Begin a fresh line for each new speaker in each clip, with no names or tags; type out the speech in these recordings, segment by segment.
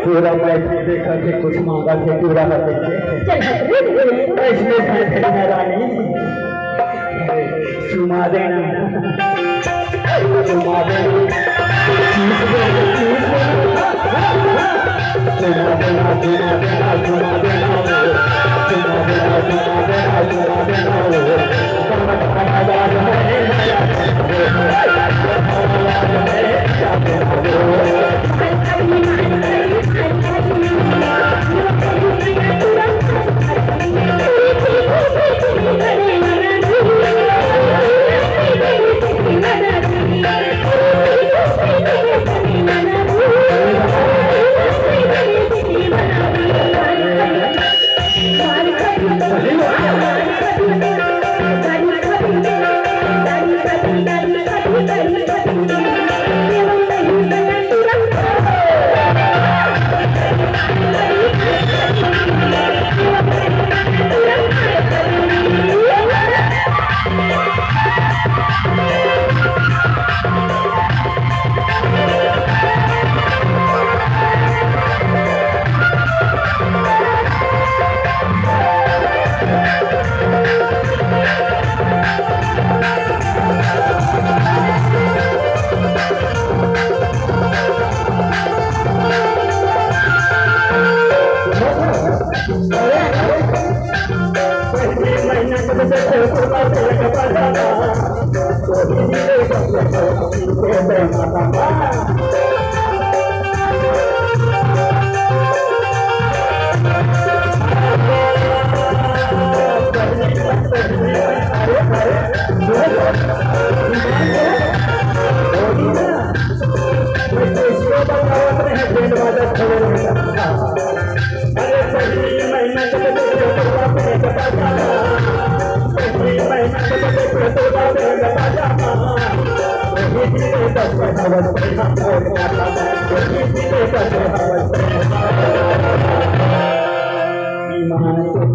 पूरा मैच देखा थे कुछ मांगा थे पूरा रानी चुमा देना चुमा देना चुमा देना चुमा देना चुमा देना चुमा देना चुमा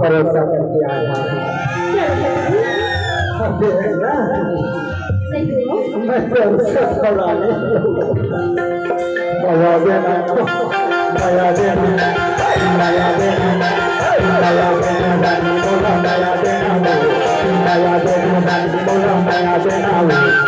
भरोसा करके आया मैं दया देना दया देना दया देना दया देना बोला दया देना दया देना बोला दया देना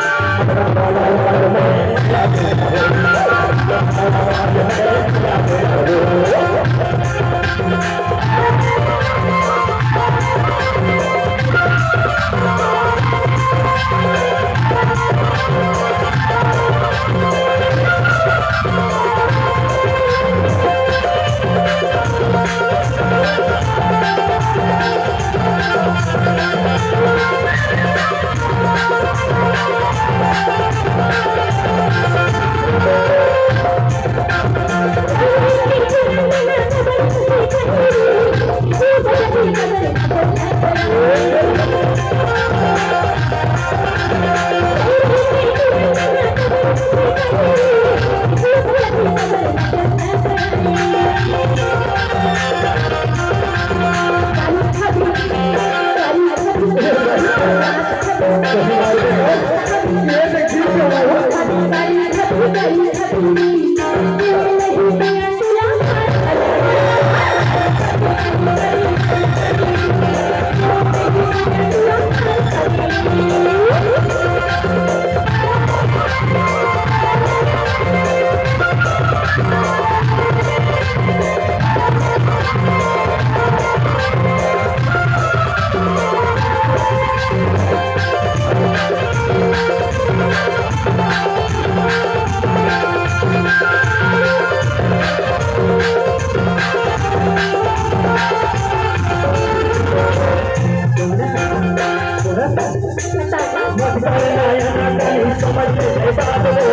मत करना यहाँ कहीं समझ ले बात हो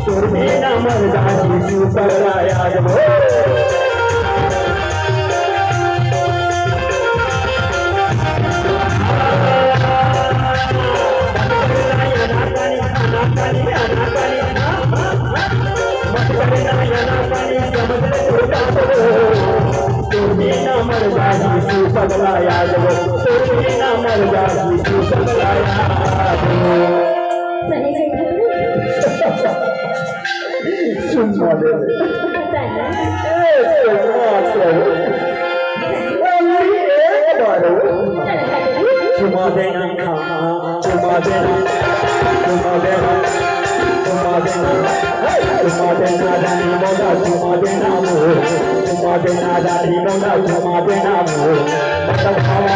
तुरमे ना मर जाती तू पगला याद हो मत करना यहाँ कहीं समझ ले बात हो तुरमे ना मर जाती तू पगला याद हो तुरमे ना मर जाती तू पगला याद हो चुम्मा दे चुम्मा देना चुम्मा देना चुम्मा देना चुम्मा देना चुम्मा देना रानी मोदा चुम्मा देना चुम्मा देना रानी मोदा चुम्मा देना मतलब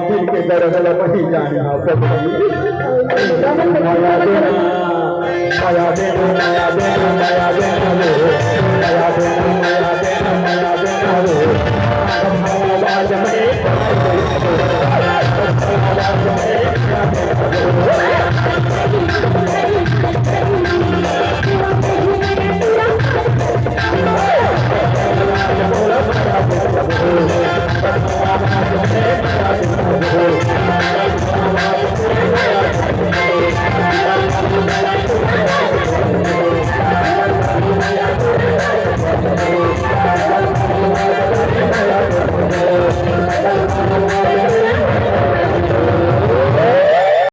दिल के दरगला वही जाना माया देना माया देना माया देना